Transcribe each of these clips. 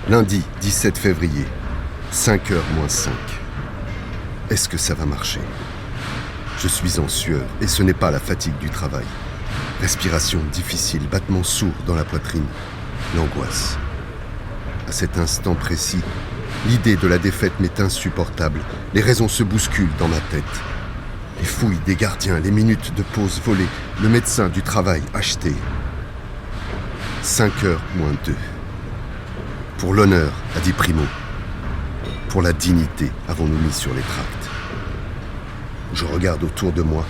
Lundi 17 février, 5h moins 5. Est-ce que ça va marcher? Je suis en sueur et ce n'est pas la fatigue du travail. Respiration difficile, battements sourds dans la poitrine, l'angoisse. À cet instant précis, l'idée de la défaite m'est insupportable. Les raisons se bousculent dans ma tête. Les fouilles des gardiens, les minutes de pause volées, le médecin du travail acheté. 5h moins 2. Pour l'honneur, a dit Primo. Pour la dignité, avons-nous mis sur les tracts. Je regarde autour de moi.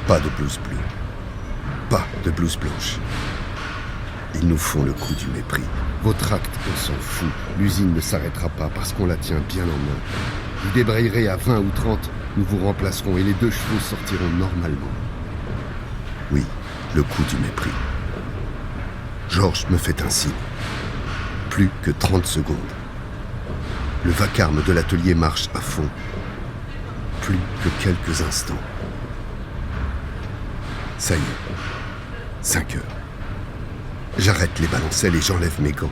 Pas de blouse bleue. Pas de blouse blanche. Ils nous font le coup du mépris. Vos tracts, on s'en fout. L'usine ne s'arrêtera pas parce qu'on la tient bien en main. Vous débrayerez à 20 ou 30, nous vous remplacerons et les 2 chevaux sortiront normalement. Oui, le coup du mépris. Georges me fait un signe. Plus que 30 secondes. Le vacarme de l'atelier marche à fond. Plus que quelques instants. Ça y est, 5 heures. J'arrête les balancelles et j'enlève mes gants.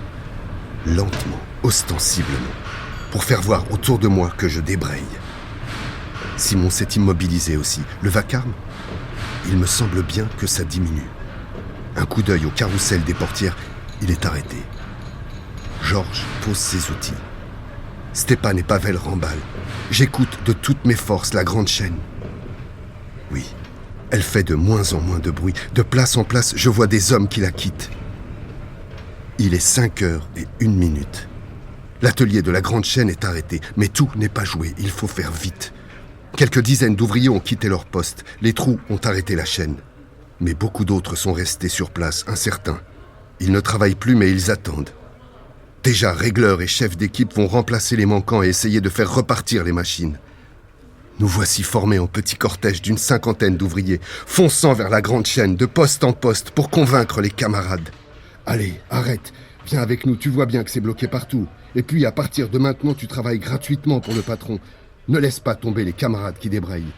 Lentement, ostensiblement, pour faire voir autour de moi que je débraye. Simon s'est immobilisé aussi. Le vacarme, il me semble bien que ça diminue. Un coup d'œil au carrousel des portières, il est arrêté. Georges pose ses outils. Stéphane et Pavel remballent. J'écoute de toutes mes forces la grande chaîne. Oui, elle fait de moins en moins de bruit. De place en place, je vois des hommes qui la quittent. Il est 5h01. L'atelier de la grande chaîne est arrêté, mais tout n'est pas joué, il faut faire vite. Quelques dizaines d'ouvriers ont quitté leur poste. Les trous ont arrêté la chaîne. Mais beaucoup d'autres sont restés sur place, incertains. Ils ne travaillent plus, mais ils attendent. Déjà, régleurs et chefs d'équipe vont remplacer les manquants et essayer de faire repartir les machines. Nous voici formés en petit cortège d'une 50aine d'ouvriers, fonçant vers la grande chaîne, de poste en poste, pour convaincre les camarades. Allez, arrête, viens avec nous, tu vois bien que c'est bloqué partout. Et puis, à partir de maintenant, tu travailles gratuitement pour le patron. Ne laisse pas tomber les camarades qui débrayent.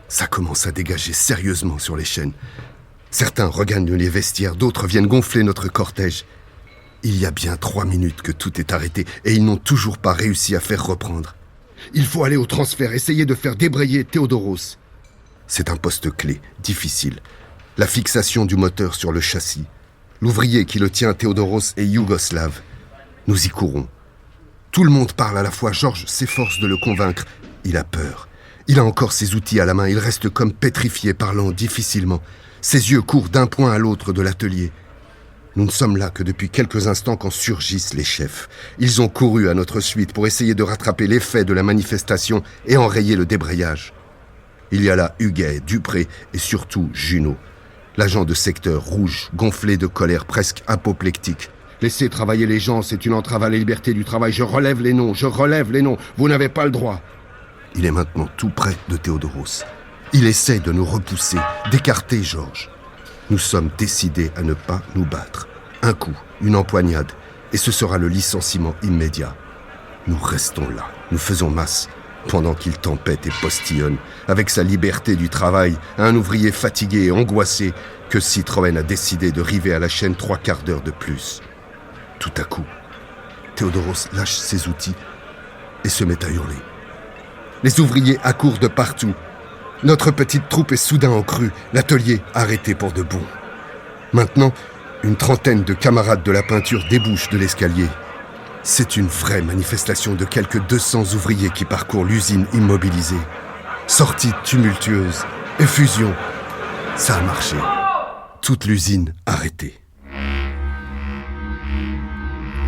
Ça commence à dégager sérieusement sur les chaînes. Certains regagnent les vestiaires, d'autres viennent gonfler notre cortège. Il y a bien 3 minutes que tout est arrêté et ils n'ont toujours pas réussi à faire reprendre. Il faut aller au transfert, essayer de faire débrayer Théodoros. C'est un poste clé, difficile. La fixation du moteur sur le châssis. L'ouvrier qui le tient, Théodoros, est yougoslave. Nous y courons. Tout le monde parle à la fois. Georges s'efforce de le convaincre. Il a peur. Il a encore ses outils à la main. Il reste comme pétrifié, parlant difficilement. Ses yeux courent d'un point à l'autre de l'atelier. Nous ne sommes là que depuis quelques instants quand surgissent les chefs. Ils ont couru à notre suite pour essayer de rattraper l'effet de la manifestation et enrayer le débrayage. Il y a là Huguet, Dupré et surtout Junot, l'agent de secteur rouge, gonflé de colère, presque apoplectique. Laissez travailler les gens, c'est une entrave à la liberté du travail. Je relève les noms, vous n'avez pas le droit. Il est maintenant tout près de Théodoros. Il essaie de nous repousser, d'écarter Georges. Nous sommes décidés à ne pas nous battre. Un coup, une empoignade, et ce sera le licenciement immédiat. Nous restons là, nous faisons masse, pendant qu'il tempête et postillonne, avec sa liberté du travail, un ouvrier fatigué et angoissé, que Citroën a décidé de river à la chaîne 3/4 d'heure de plus. Tout à coup, Théodoros lâche ses outils et se met à hurler. Les ouvriers accourent de partout. Notre petite troupe est soudain en crue, l'atelier arrêté pour de bon. Maintenant, une trentaine de camarades de la peinture débouchent de l'escalier. C'est une vraie manifestation de quelques 200 ouvriers qui parcourent l'usine immobilisée. Sortie tumultueuse, effusion. Ça a marché. Toute l'usine arrêtée.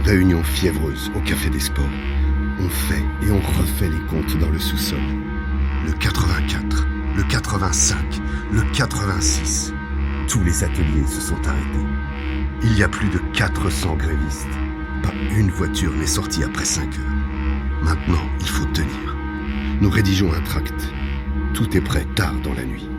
Réunion fiévreuse au Café des Sports. On fait et on refait les comptes dans le sous-sol. Le 84, le 85, le 86. Tous les ateliers se sont arrêtés. Il y a plus de 400 grévistes. Pas une voiture n'est sortie après 5 heures. Maintenant, il faut tenir. Nous rédigeons un tract. Tout est prêt tard dans la nuit.